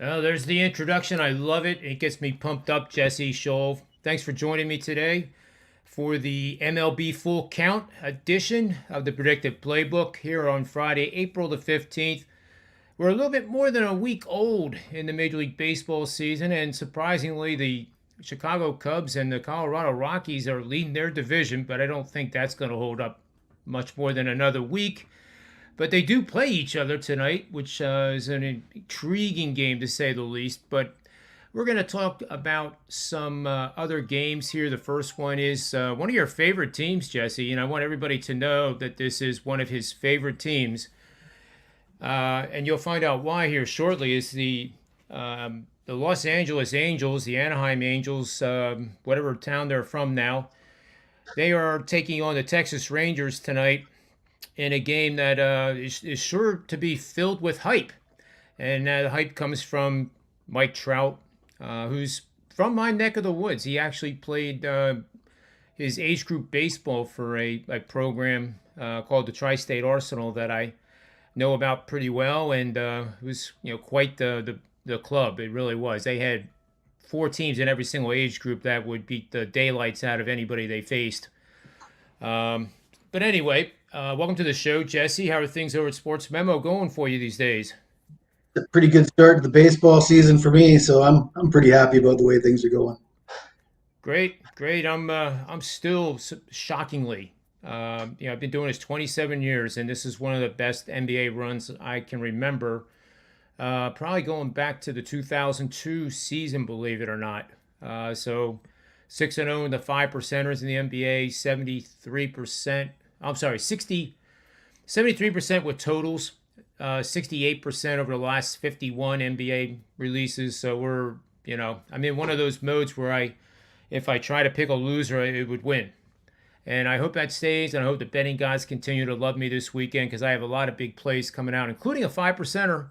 Oh, there's the introduction. I love it. It gets me pumped up, Jesse Schule. Thanks for joining me today for the MLB Full Count edition of the Predictive Playbook here on Friday, April the 15th. We're a little bit more than a week old in the Major League Baseball season, and surprisingly, the Chicago Cubs and the Colorado Rockies are leading their division, but I don't think that's going to hold up much more than another week. But they do play each other tonight, which is an intriguing game to say the least. But we're going to talk about some other games here. The first one is one of your favorite teams, Jesse, and I want everybody to know that this is one of his favorite teams. And you'll find out why here shortly. Is the Los Angeles Angels, the Anaheim Angels, whatever town they're from now. They are taking on the Texas Rangers tonight in a game that is sure to be filled with hype. And the hype comes from Mike Trout, who's from my neck of the woods. He actually played his age group baseball for a program called the Tri-State Arsenal that I know about pretty well, and it was quite the club. It really was. They had four teams in every single age group that would beat the daylights out of anybody they faced. But anyway, welcome to the show, Jesse. How are things over at Sports Memo going for you these days? A pretty good start to the baseball season for me, so I'm pretty happy about the way things are going. Great, great. I'm still shockingly, I've been doing this 27 years, and this is one of the best NBA runs I can remember. Probably going back to the 2002 season, believe it or not. So 6-0 in the five percenters in the NBA, 73%. I'm sorry, 73% with totals, 68% over the last 51 NBA releases. So I'm in one of those modes where if I try to pick a loser, it would win. And I hope that stays, and I hope the betting guys continue to love me this weekend because I have a lot of big plays coming out, including a five percenter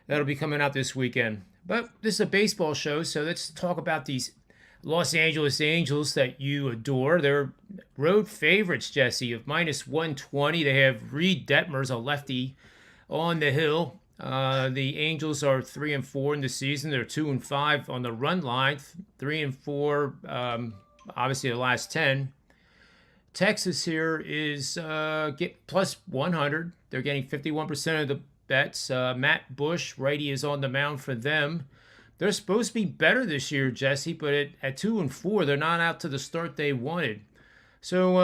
that'll be coming out this weekend. But this is a baseball show, so let's talk about these Los Angeles Angels that you adore. They're road favorites, Jesse, of minus 120. They have Reed Detmers, a lefty, on the hill. The Angels are 3-4 in the season. They're 2-5 on the run line, 3-4, obviously the last 10. Texas here is get plus 100. They're getting 51% of the bets. Matt Bush, righty, is on the mound for them. They're supposed to be better this year, Jesse, but at 2-4, they're not out to the start they wanted. So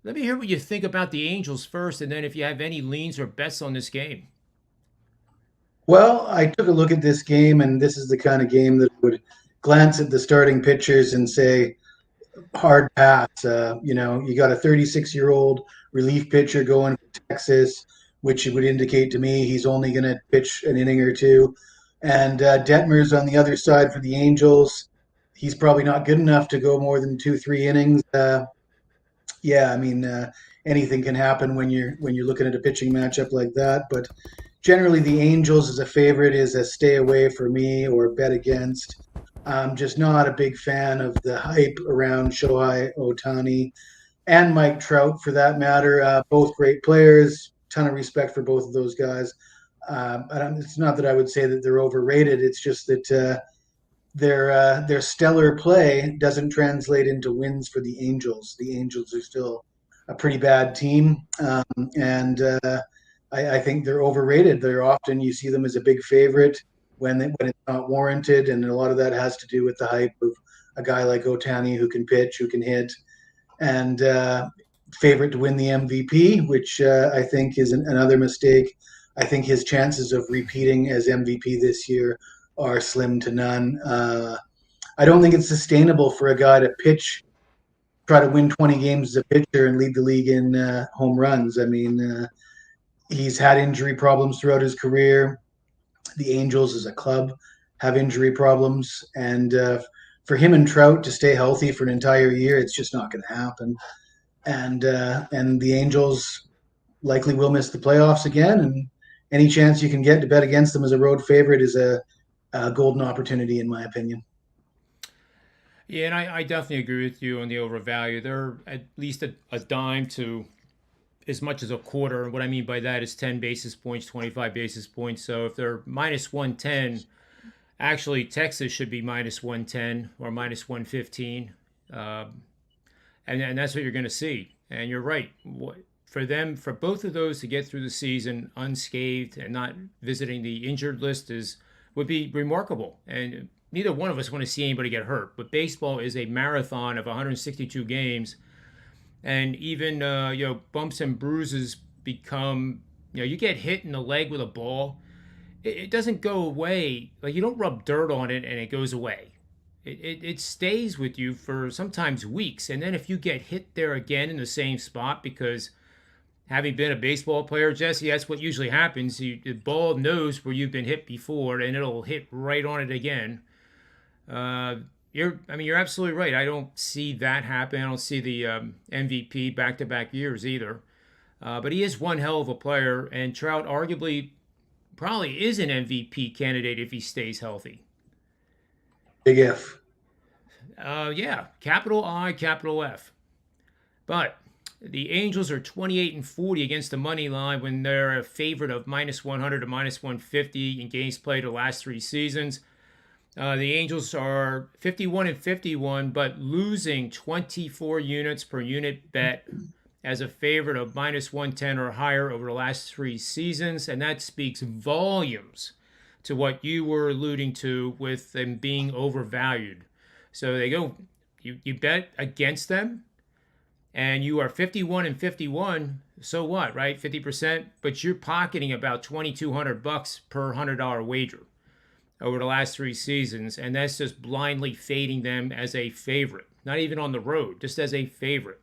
let me hear what you think about the Angels first, and then if you have any leans or bets on this game. Well, I took a look at this game, and this is the kind of game that would glance at the starting pitchers and say, hard pass. You got a 36-year-old relief pitcher going for Texas, which would indicate to me he's only going to pitch an inning or two. And Detmer's on the other side for the Angels. He's probably not good enough to go more than 2, 3 innings. Yeah, I mean, anything can happen when you're looking at a pitching matchup like that. But generally, the Angels as a favorite is a stay away for me or bet against. I'm just not a big fan of the hype around Shohei Ohtani and Mike Trout, for that matter. Both great players. Ton of respect for both of those guys. It's not that I would say that they're overrated. It's just that their stellar play doesn't translate into wins for the Angels. The Angels are still a pretty bad team, and I think they're overrated. They're often you see them as a big favorite when it's not warranted, and a lot of that has to do with the hype of a guy like Otani who can pitch, who can hit, and favorite to win the MVP, which I think is another mistake. I think his chances of repeating as MVP this year are slim to none. I don't think it's sustainable for a guy to pitch, try to win 20 games as a pitcher and lead the league in home runs. I mean, he's had injury problems throughout his career. The Angels as a club have injury problems, and for him and Trout to stay healthy for an entire year, it's just not going to happen. And the Angels likely will miss the playoffs again. And any chance you can get to bet against them as a road favorite is a golden opportunity, in my opinion. Yeah, and I definitely agree with you on the overvalue. They're at least a dime to as much as a quarter. What I mean by that is 10 basis points, 25 basis points. So if they're minus 110, Actually, Texas should be minus 110 or minus 115. Um, and that's what you're going to see. And you're right. For them, for both of those to get through the season unscathed and not visiting the injured list would be remarkable. And neither one of us want to see anybody get hurt. But baseball is a marathon of 162 games, and even bumps and bruises become you get hit in the leg with a ball. It doesn't go away. Like, you don't rub dirt on it and it goes away. It stays with you for sometimes weeks. And then if you get hit there again in the same spot, because having been a baseball player, Jesse, that's what usually happens. The ball knows where you've been hit before, and it'll hit right on it again. You're absolutely right. I don't see that happen. I don't see the MVP back-to-back years either. But he is one hell of a player, and Trout arguably probably is an MVP candidate if he stays healthy. Big if. Yeah, capital I, capital F. But the Angels are 28-40 against the money line when they're a favorite of minus 100 to minus 150 in games played the last 3 seasons. The Angels are 51-51, but losing 24 units per unit bet as a favorite of minus 110 or higher over the last 3 seasons. And that speaks volumes to what you were alluding to with them being overvalued. So they go, you bet against them, and you are 51-51. So what, right? 50%, but you're pocketing about $2,200 per $100 wager over the last 3 seasons, and that's just blindly fading them as a favorite. Not even on the road, just as a favorite.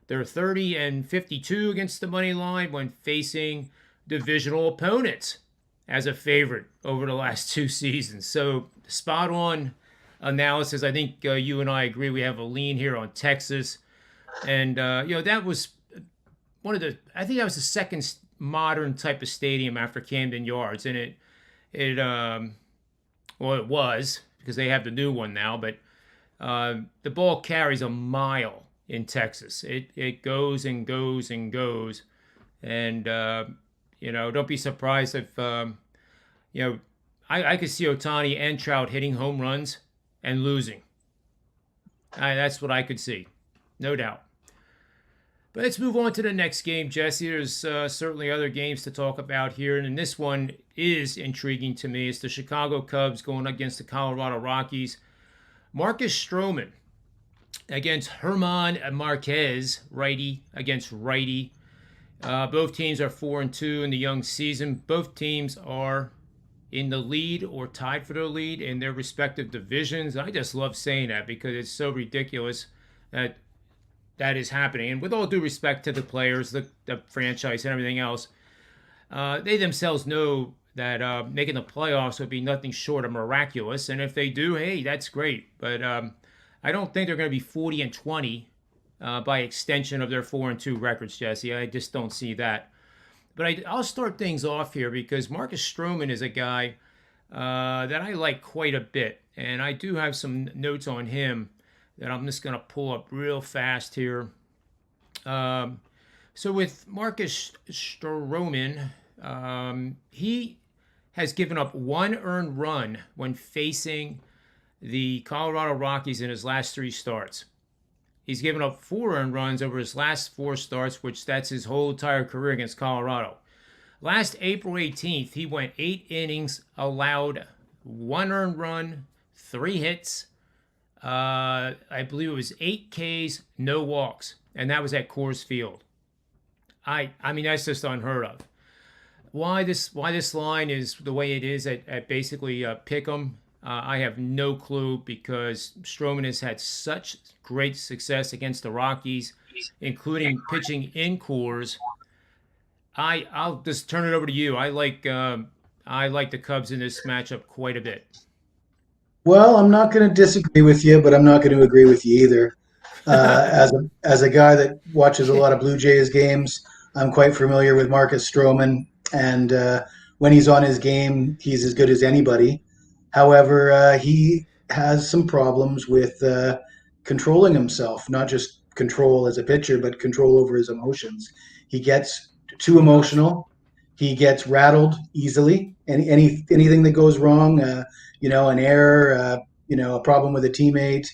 They're 30-52 against the money line when facing divisional opponents as a favorite over the last 2 seasons. So spot on analysis. I think you and I agree we have a lean here on Texas. And, that was I think that was the second modern type of stadium after Camden Yards. And it was, because they have the new one now, but the ball carries a mile in Texas. It goes and goes and goes. And, don't be surprised if, I could see Ohtani and Trout hitting home runs and losing. That's what I could see, no doubt. But let's move on to the next game, Jesse. There's certainly other games to talk about here, and this one is intriguing to me. It's the Chicago Cubs going against the Colorado Rockies. Marcus Stroman against Herman Marquez, righty against righty. Both teams are 4-2 in the young season. Both teams are in the lead or tied for the lead in their respective divisions. I just love saying that because it's so ridiculous that is happening. And with all due respect to the players, the franchise, and everything else, they themselves know that making the playoffs would be nothing short of miraculous. And if they do, hey, that's great. But I don't think they're going to be 40-20 by extension of their 4-2 records, Jesse. I just don't see that. But I'll start things off here because Marcus Stroman is a guy that I like quite a bit. And I do have some notes on him that I'm just going to pull up real fast here. So with Marcus Stroman, he has given up 1 earned run when facing the Colorado Rockies in his last 3 starts. He's given up 4 earned runs over his last 4 starts, which that's his whole entire career against Colorado. Last April 18th, he went 8 innings, allowed 1 earned run, 3 hits, I believe it was 8 Ks, no walks, and that was at Coors Field. I mean, that's just unheard of. Why this line is the way it is at basically Pick'em, I have no clue, because Stroman has had such great success against the Rockies, including pitching in Coors. I'll just turn it over to you. I like the Cubs in this matchup quite a bit. Well, I'm not going to disagree with you, but I'm not going to agree with you either. As a guy that watches a lot of Blue Jays games, I'm quite familiar with Marcus Stroman, and when he's on his game, he's as good as anybody. However, he has some problems with controlling himself, not just control as a pitcher, but control over his emotions. He gets too emotional. He gets rattled easily. anything that goes wrong, an error, a problem with a teammate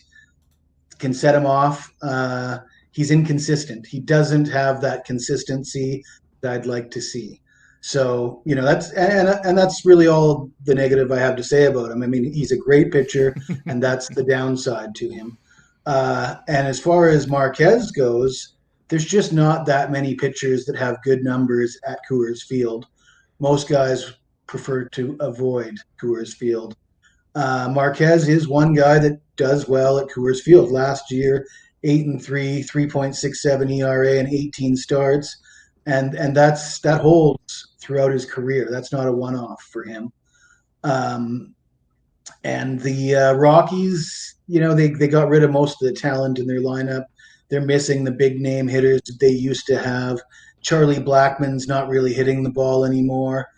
can set him off. He's inconsistent. He doesn't have that consistency that I'd like to see. So that's really all the negative I have to say about him. I mean, he's a great pitcher, and that's the downside to him. And as far as Marquez goes, there's just not that many pitchers that have good numbers at Coors Field. Most guys prefer to avoid Coors Field. Marquez is one guy that does well at Coors Field. Last year, 8-3, 3.67 ERA, and 18 starts, and that holds throughout his career. That's not a one-off for him. And the Rockies, they got rid of most of the talent in their lineup. They're missing the big name hitters that they used to have. Charlie Blackmon's not really hitting the ball anymore.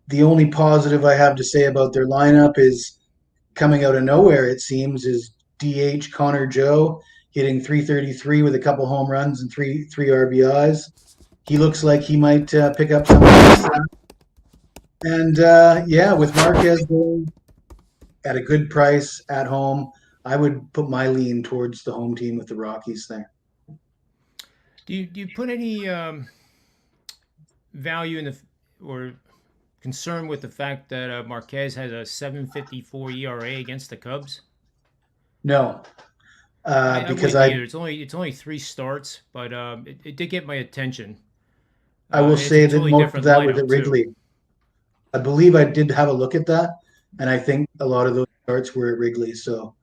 The only positive I have to say about their lineup is coming out of nowhere, it seems, is DH Connor Joe hitting 333 with a couple home runs and three RBIs. He looks like he might pick up some of this. And with Marquez going at a good price at home, I would put my lean towards the home team with the Rockies there. Do you put any value in or concern with the fact that Marquez has a 7.54 ERA against the Cubs? No, because it's only 3 starts, but it did get my attention. I will say that most of that was at Wrigley. Too. I believe I did have a look at that, and I think a lot of those starts were at Wrigley. So,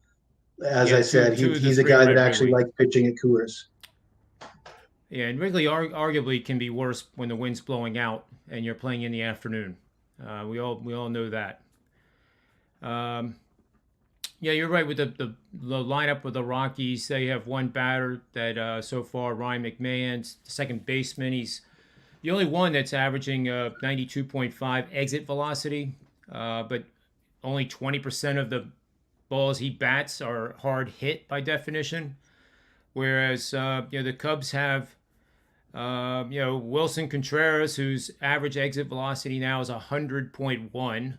as I said, he's a guy that actually likes pitching at Coors. Yeah, and Wrigley arguably can be worse when the wind's blowing out and you're playing in the afternoon. We all know that. Yeah, you're right with the lineup with the Rockies. They have one batter that so far, Ryan McMahon's the second baseman. He's the only one that's averaging 92.5 exit velocity, but only 20% of the balls he bats are hard hit by definition. Whereas the Cubs have Wilson Contreras, whose average exit velocity now is 100.1.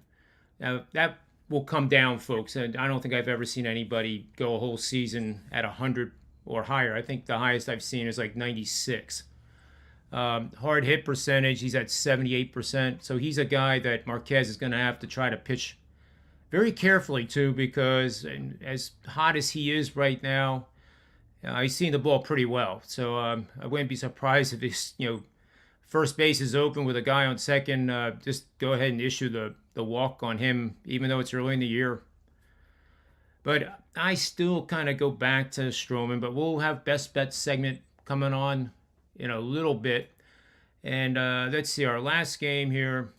Now that will come down, folks. And I don't think I've ever seen anybody go a whole season at 100 or higher. I think the highest I've seen is like 96. Hard hit percentage, he's at 78%. So he's a guy that Marquez is going to have to try to pitch very carefully to, because as hot as he is right now, he's seeing the ball pretty well. So I wouldn't be surprised if his first base is open with a guy on second. Just go ahead and issue the walk on him, even though it's early in the year. But I still kind of go back to Stroman, but we'll have best bet segment coming on in a little bit. And let's see, our last game here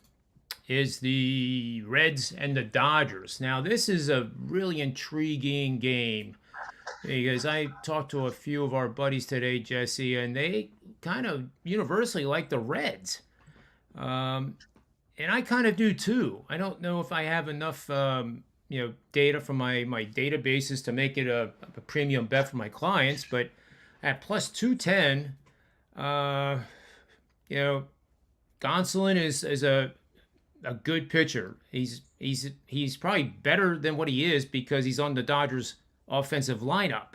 is the Reds and the Dodgers. Now, this is a really intriguing game because I talked to a few of our buddies today, Jesse, and they kind of universally like the Reds. And I kind of do too. I don't know if I have enough data from my databases to make it a premium bet for my clients, but at plus 210, Gonsolin is a good pitcher. He's probably better than what he is because he's on the Dodgers offensive lineup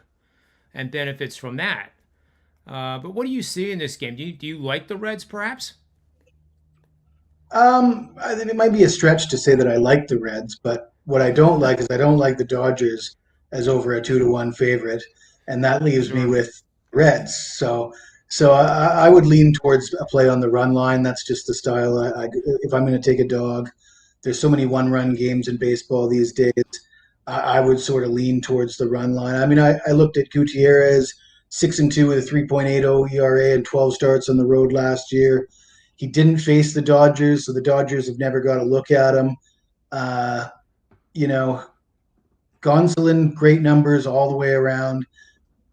and benefits from that. But what do you see in this game? Do you like the Reds perhaps? I think it might be a stretch to say that I like the Reds, but what I don't like is I don't like the Dodgers as over a 2-1 favorite, and that leaves me with Reds. So I would lean towards a play on the run line. That's just the style. If I'm going to take a dog, there's so many one-run games in baseball these days. I would sort of lean towards the run line. I mean, I looked at Gutierrez, 6-2 with a 3.80 ERA and 12 starts on the road last year. He didn't face the Dodgers, so the Dodgers have never got a look at him. Gonsolin, great numbers all the way around.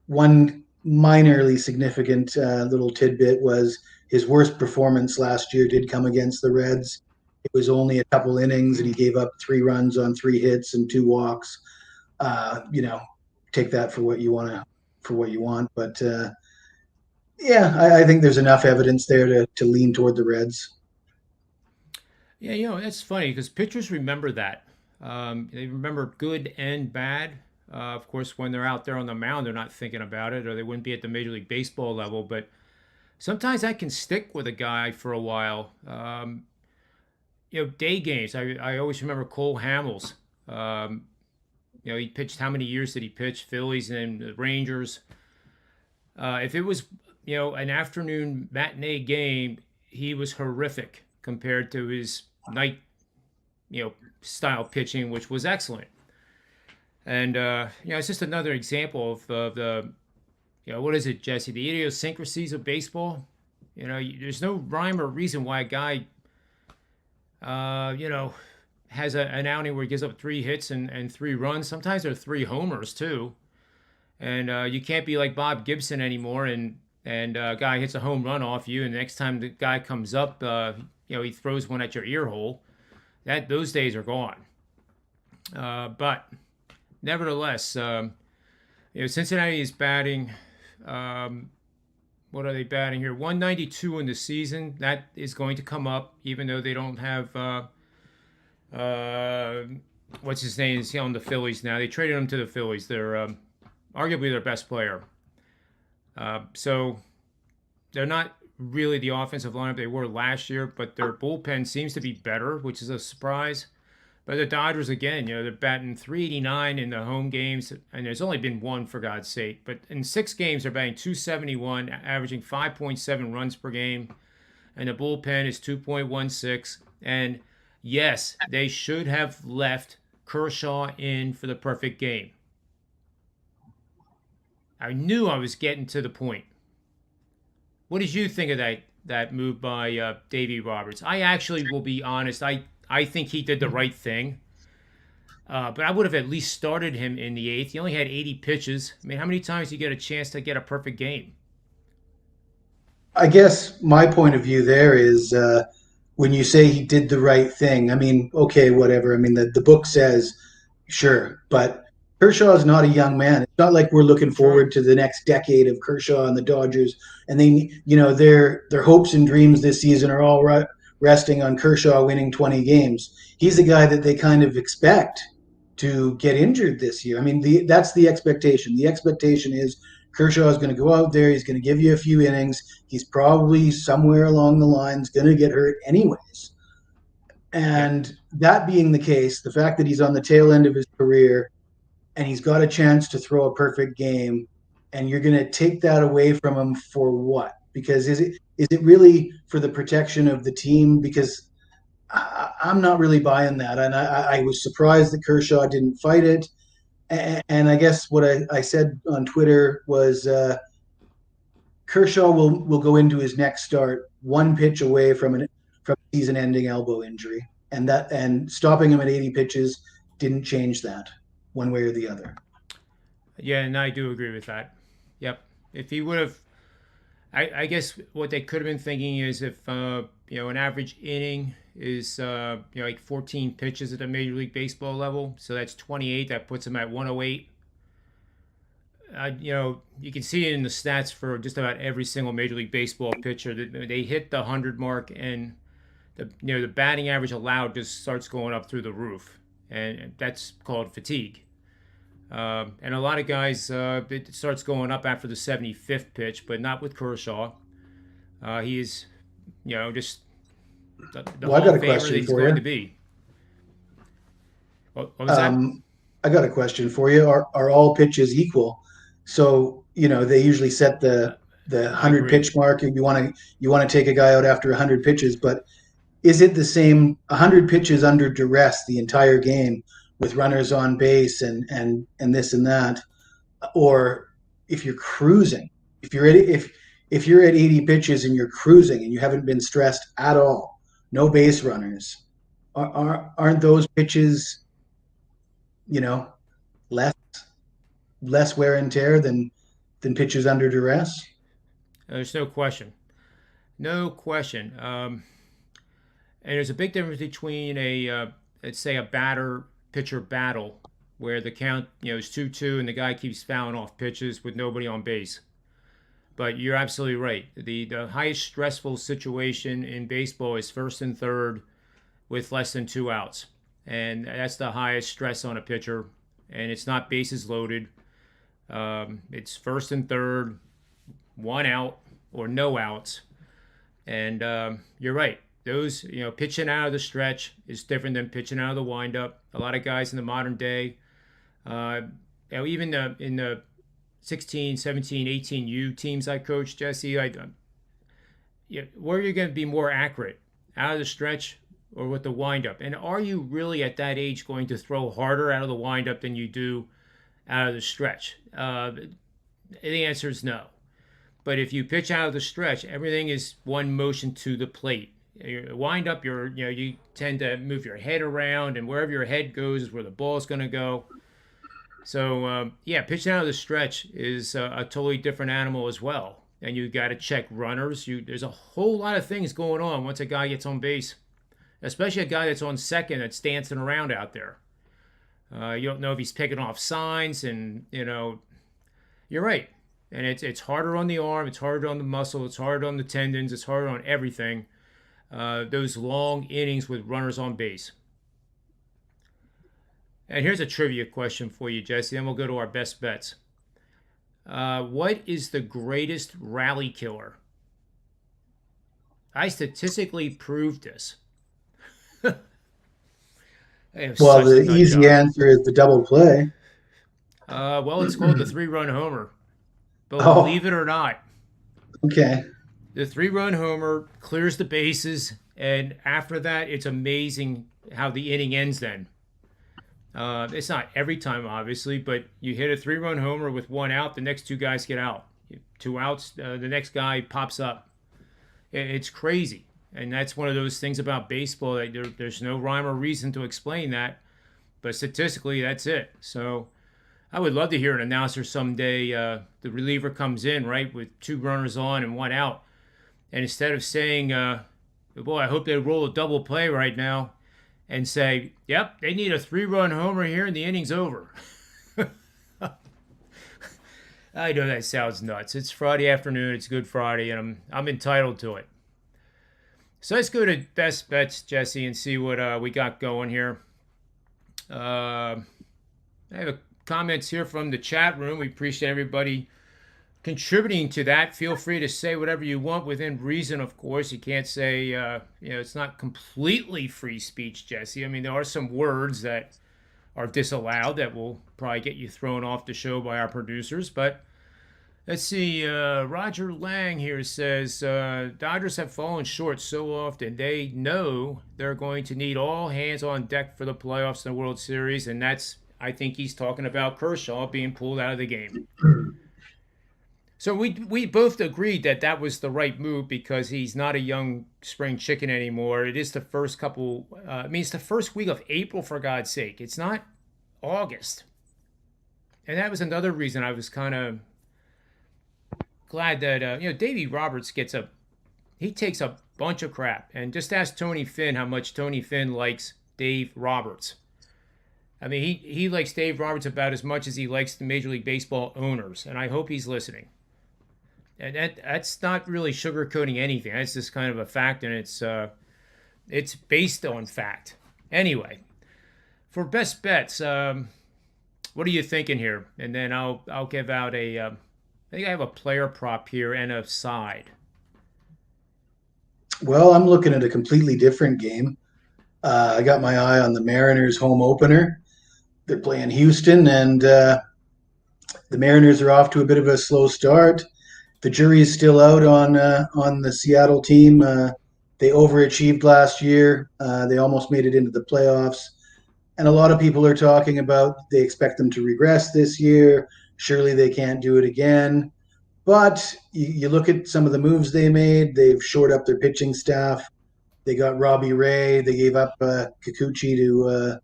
One minorly significant little tidbit was his worst performance last year did come against the Reds. It was only a couple innings, and he gave up 3 runs on 3 hits and 2 walks. Take that for what you want. But I think there's enough evidence there to lean toward the Reds. Yeah, that's funny because pitchers remember that. They remember good and bad. Of course, when they're out there on the mound, they're not thinking about it, or they wouldn't be at the Major League Baseball level. But sometimes that can stick with a guy for a while. Day games. I always remember Cole Hamels. Um, he pitched, how many years did he pitch? Phillies and the Rangers. If it was, an afternoon matinee game, he was horrific compared to his night, style pitching, which was excellent. And it's just another example of the, what is it, Jesse? The idiosyncrasies of baseball. There's no rhyme or reason why a guy, has an outing where he gives up 3 hits and 3 runs. Sometimes there are 3 homers too. And you can't be like Bob Gibson anymore, and a guy hits a home run off you, and the next time the guy comes up, he throws one at your ear hole. Those days are gone. But nevertheless, Cincinnati is batting. What are they batting here? 192 in the season. That is going to come up, even though they don't have what's his name is on the Phillies now. They traded him to the Phillies. They're arguably their best player. So they're not really the offensive lineup they were last year, but their bullpen seems to be better, which is a surprise. But the Dodgers, again, they're batting 389 in the home games, and there's only been one, for God's sake. But in 6 games, they're batting 271, averaging 5.7 runs per game, and the bullpen is 2.16. And yes, they should have left Kershaw in for the perfect game. I knew I was getting to the point. What did you think of that move by Davey Roberts? I actually will be honest. I think he did the right thing. But I would have at least started him in the 8th. He only had 80 pitches. I mean, how many times do you get a chance to get a perfect game? I guess my point of view there is when you say he did the right thing, I mean, okay, whatever. I mean, the book says, sure, but Kershaw is not a young man. It's not like we're looking True. forward to the next decade of Kershaw and the Dodgers, and they, their hopes and dreams this season are all resting on Kershaw winning 20 games. He's a guy that they kind of expect to get injured this year. I mean, that's the expectation. The expectation is Kershaw is going to go out there. He's going to give you a few innings. He's probably somewhere along the lines going to get hurt anyways. Yep. And that being the case, the fact that he's on the tail end of his career and he's got a chance to throw a perfect game, and you're going to take that away from him for what? Because is it really for the protection of the team? Because I'm not really buying that, and I was surprised that Kershaw didn't fight it. And I guess what I said on Twitter was Kershaw will go into his next start one pitch away from a season-ending elbow injury, and stopping him at 80 pitches didn't change that one way or the other. Yeah, and I do agree with that. Yep. If he would have, I guess what they could have been thinking is if an average inning is like 14 pitches at the Major League Baseball level, so that's 28. That puts him at 108. You can see it in the stats for just about every single Major League Baseball pitcher that they hit the 100 mark, and the batting average allowed just starts going up through the roof, and that's called fatigue. And a lot of guys, it starts going up after the 75th pitch, but not with Kershaw. He is, just the Well, I Hall got of a Famer that question he's for going to you. be. What was that? I got a question for you. Are all pitches equal? So they usually set Uh, the I 100 agree. pitch mark, and you want to take a guy out after 100 pitches. But is it the same 100 pitches under duress the entire game with runners on base and this and that, or if you're cruising, if you're at 80 pitches and you're cruising and you haven't been stressed at all, no base runners, aren't those pitches you know less less wear and tear than pitches under duress? There's no question. No question. And there's a big difference between let's say, a batter pitcher battle where the count, is 2-2 and the guy keeps fouling off pitches with nobody on base. But you're absolutely right. The highest stressful situation in baseball is first and third with less than 2 outs. And that's the highest stress on a pitcher. And it's not bases loaded. It's first and third, 1 out or no outs. And you're right. Those, pitching out of the stretch is different than pitching out of the windup. A lot of guys in the modern day, even in the 16, 17, 18U teams I coach, Jesse, where are you going to be more accurate? Out of the stretch or with the windup? And are you really at that age going to throw harder out of the windup than you do out of the stretch? The answer is no. But if you pitch out of the stretch, everything is one motion to the plate. You wind up, you tend to move your head around, and wherever your head goes is where the ball is going to go. So, pitching out of the stretch is a totally different animal as well. And you got to check runners. There's a whole lot of things going on once a guy gets on base, especially a guy that's on second that's dancing around out there. You don't know if he's picking off signs, and you're right. And it's harder on the arm, it's harder on the muscle, it's harder on the tendons, it's harder on everything. Those long innings with runners on base. And here's a trivia question for you, Jesse. Then we'll go to our best bets. What is the greatest rally killer? I statistically proved this. Well, the easy answer is the double play. It's called the 3-run homer. Believe it or not. Okay. The 3-run homer clears the bases, and after that, it's amazing how the inning ends then. It's not every time, obviously, but you hit a 3-run homer with 1 out, the next 2 guys get out. 2 outs, the next guy pops up. It's crazy. And that's one of those things about baseball that there's no rhyme or reason to explain that. But statistically, that's it. So I would love to hear an announcer someday, the reliever comes in, right, with 2 runners on and 1 out. And instead of saying, boy, I hope they roll a double play right now, and say, yep, they need a 3-run homer here and the inning's over. I know that sounds nuts. It's Friday afternoon. It's Good Friday, and I'm entitled to it. So let's go to best bets, Jesse, and see what we got going here. I have comments here from the chat room. We appreciate everybody contributing to that. Feel free to say whatever you want within reason, of course. You can't say, it's not completely free speech, Jesse. I mean, there are some words that are disallowed that will probably get you thrown off the show by our producers. But let's see. Roger Lang here says, Dodgers have fallen short so often. They know they're going to need all hands on deck for the playoffs and the World Series. And I think he's talking about Kershaw being pulled out of the game. So we both agreed that was the right move because he's not a young spring chicken anymore. It is the first it's the first week of April, for God's sake. It's not August. And that was another reason I was kind of glad that, Davey Roberts takes a bunch of crap. And just ask Tony Finn how much Tony Finn likes Dave Roberts. I mean, he likes Dave Roberts about as much as he likes the Major League Baseball owners. And I hope he's listening. And that's not really sugarcoating anything. That's just kind of a fact, and it's based on fact. Anyway, for best bets, what are you thinking here? And then I'll give out I think I have a player prop here and a side. Well, I'm looking at a completely different game. I got my eye on the Mariners home opener. They're playing Houston, and the Mariners are off to a bit of a slow start. The jury is still out on the Seattle team. They overachieved last year. They almost made it into the playoffs. And a lot of people are talking about they expect them to regress this year. Surely they can't do it again. But you look at some of the moves they made. They've shored up their pitching staff. They got Robbie Ray. They gave up Kikuchi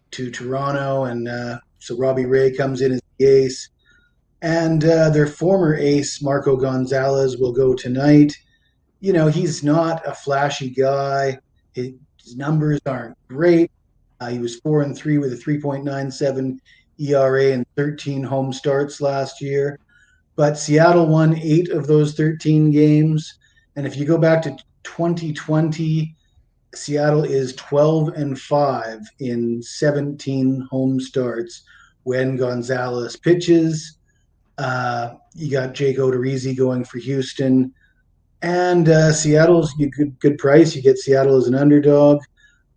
to Toronto. And so Robbie Ray comes in as the ace. And their former ace, Marco Gonzalez, will go tonight. He's not a flashy guy. His numbers aren't great. He was 4-3 with a 3.97 ERA and 13 home starts last year. But Seattle won 8 of those 13 games. And if you go back to 2020, Seattle is 12-5 in 17 home starts when Gonzalez pitches. You got Jake Odorizzi going for Houston, and Seattle's good price. You get Seattle as an underdog.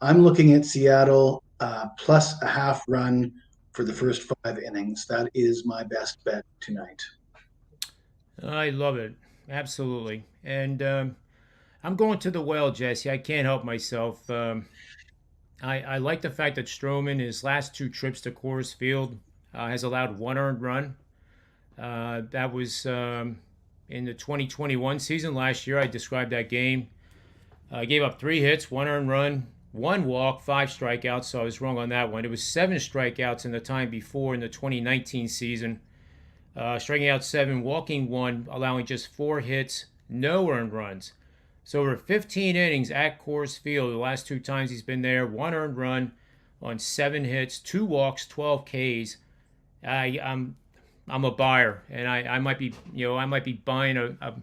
I'm looking at Seattle plus a half run for the first 5 innings. That is my best bet tonight. I love it. Absolutely. And I'm going to the well, Jesse. I can't help myself. I like the fact that Stroman, his last two trips to Coors Field, has allowed one earned run. That was in the 2021 season last year. I described that game. Gave up 3 hits, one earned run, one walk, 5 strikeouts. So I was wrong on that one. It was 7 strikeouts in the time before in the 2019 season. Striking out 7, walking 1, allowing just 4 hits, no earned runs. So over 15 innings at Coors Field, the last 2 times he's been there, 1 earned run on 7 hits, 2 walks, 12 Ks. I'm a buyer, and I might be buying a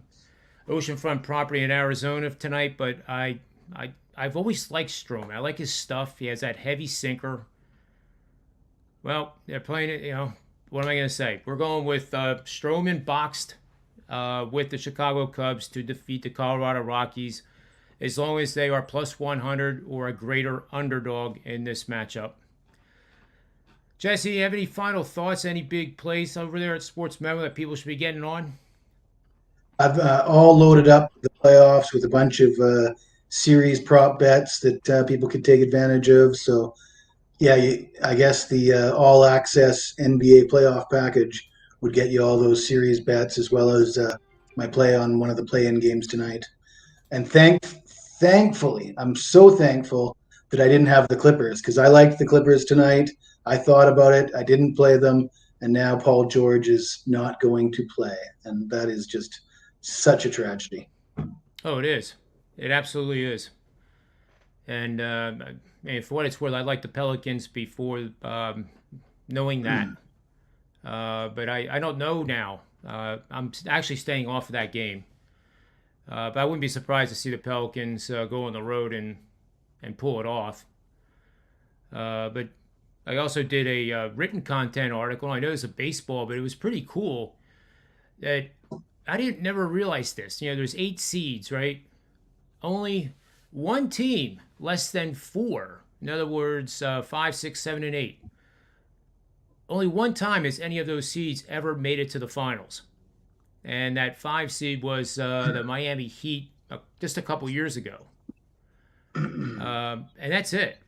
oceanfront property in Arizona tonight. But I've always liked Stroman. I like his stuff. He has that heavy sinker. Well, they're playing it. What am I going to say? We're going with Stroman boxed with the Chicago Cubs to defeat the Colorado Rockies, as long as they are plus 100 or a greater underdog in this matchup. Jesse, you have any final thoughts? Any big plays over there at Sports Memo that people should be getting on? I've all loaded up the playoffs with a bunch of series prop bets that people could take advantage of. So, yeah, I guess the all access NBA playoff package would get you all those series bets as well as my play on one of the play-in games tonight. And thankfully, I'm so thankful that I didn't have the Clippers because I liked the Clippers tonight. I thought about it. I didn't play them. And now Paul George is not going to play. And that is just such a tragedy. Oh, it is. It absolutely is. And for what it's worth, I liked the Pelicans before knowing that. But I don't know now. I'm actually staying off of that game. But I wouldn't be surprised to see the Pelicans go on the road and pull it off. But I also did a written content article. I know it's a baseball, but it was pretty cool. That I didn't never realize this. There's 8 seeds, right? Only one team less than 4. In other words, 5, 6, 7, and 8. Only one time has any of those seeds ever made it to the finals. And that 5 seed was the Miami Heat just a couple years ago. And that's it.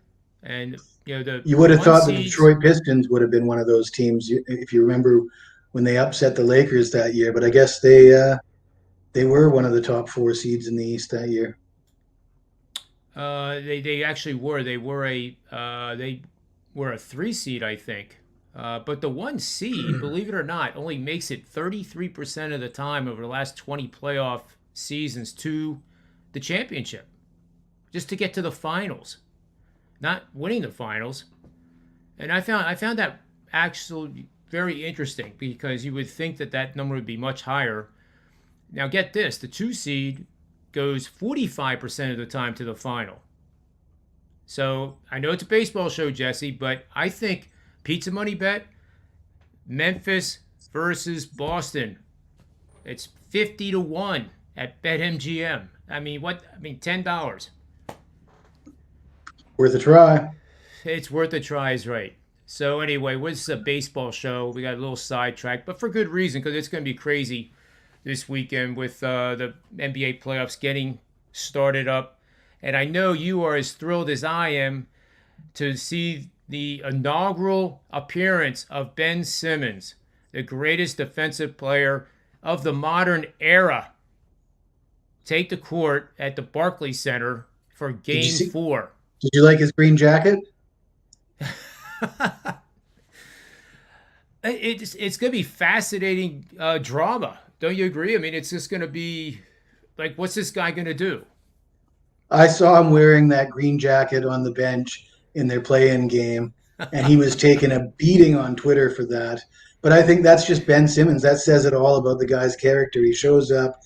And you would have thought the Detroit Pistons would have been one of those teams if you remember when they upset the Lakers that year. But I guess they were one of the top 4 seeds in the East that year. They actually were. They were a 3 seed, I think. But the 1 seed, believe it or not, only makes it 33% of the time over the last 20 playoff seasons to the championship, just to get to the finals, not winning the finals. And I found that actually very interesting because you would think that number would be much higher. Now get this, the 2 seed goes 45% of the time to the final. So I know it's a baseball show, Jesse, but I think pizza money bet, Memphis versus Boston. It's 50-1 at BetMGM. $10. Worth a try. It's worth a try is right. So anyway, this is a baseball show. We got a little sidetracked, but for good reason because it's going to be crazy this weekend with the NBA playoffs getting started up. And I know you are as thrilled as I am to see the inaugural appearance of Ben Simmons, the greatest defensive player of the modern era, take the court at the Barclays Center for Game 4. Did you like his green jacket? It's going to be fascinating drama. Don't you agree? It's just going to be like, what's this guy going to do? I saw him wearing that green jacket on the bench in their play-in game, and he was taking a beating on Twitter for that. But I think that's just Ben Simmons. That says it all about the guy's character. He shows up.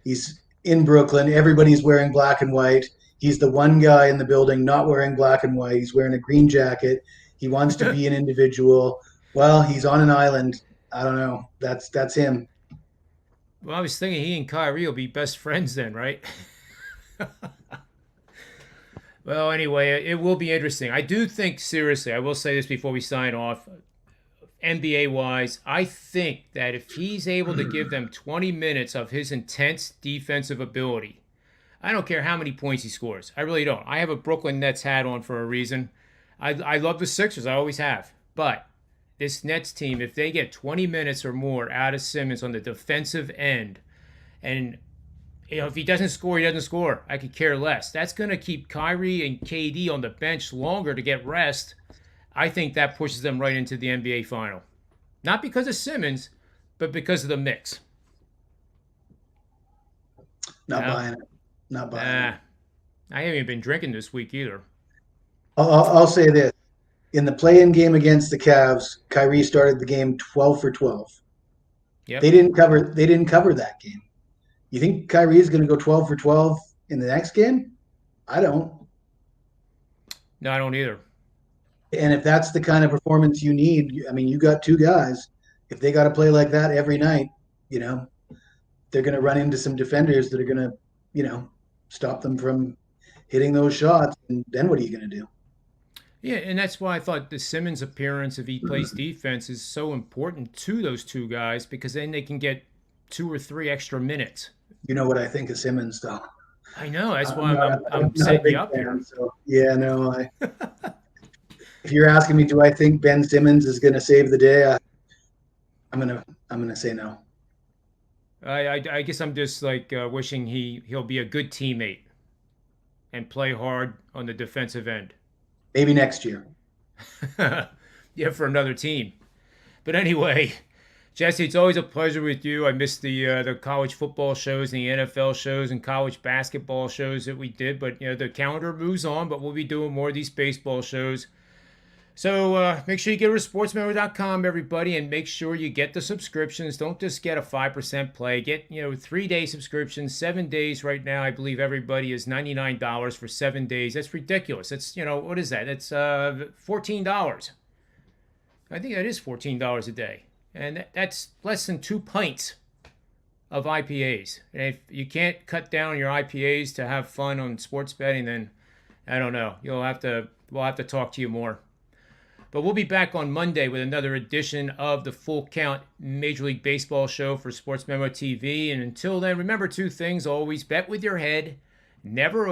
He's in Brooklyn. Everybody's wearing black and white. He's the one guy in the building not wearing black and white. He's wearing a green jacket. He wants to be an individual. Well, he's on an island. I don't know. That's him. Well, I was thinking he and Kyrie will be best friends then, right? Well, anyway, it will be interesting. I do think, seriously, I will say this before we sign off, NBA wise, I think that if he's able to give them 20 minutes of his intense defensive ability, I don't care how many points he scores. I really don't. I have a Brooklyn Nets hat on for a reason. I love the Sixers. I always have. But this Nets team, if they get 20 minutes or more out of Simmons on the defensive end, and if he doesn't score, he doesn't score. I could care less. That's going to keep Kyrie and KD on the bench longer to get rest. I think that pushes them right into the NBA final. Not because of Simmons, but because of the mix. Not buying it. Not buying it. I haven't even been drinking this week either. I'll say this. In the play-in game against the Cavs, Kyrie started the game 12 for 12. Yep. They didn't cover that game. You think Kyrie is going to go 12 for 12 in the next game? I don't. No, I don't either. And if that's the kind of performance you need, I mean, you got two guys. If they got to play like that every night, they're going to run into some defenders that are going to, stop them from hitting those shots. And then what are you going to do? Yeah, and that's why I thought the Simmons appearance, if he plays defense, is so important to those two guys, because then they can get 2 or 3 extra minutes. You know what I think of Simmons, though. I know. That's why I'm setting you up here. So, yeah, no. If you're asking me, do I think Ben Simmons is going to save the day? I'm gonna say no. I guess I'm just like wishing he'll be a good teammate and play hard on the defensive end. Maybe next year. Yeah, for another team. But anyway, Jesse, it's always a pleasure with you. I missed the college football shows and the NFL shows and college basketball shows that we did, but the calendar moves on. But we'll be doing more of these baseball shows. So make sure you get over to sportsmemo.com, everybody, and make sure you get the subscriptions. Don't just get a 5% play. Get 3-day subscriptions, 7 days right now. I believe everybody is $99 for 7 days. That's ridiculous. That's what is that? That's $14. I think that is $14 a day, and that's less than 2 pints of IPAs. And if you can't cut down your IPAs to have fun on sports betting, then I don't know. We'll have to talk to you more. But we'll be back on Monday with another edition of the Full Count Major League Baseball show for Sports Memo TV. And until then, remember 2 things always: bet with your head, never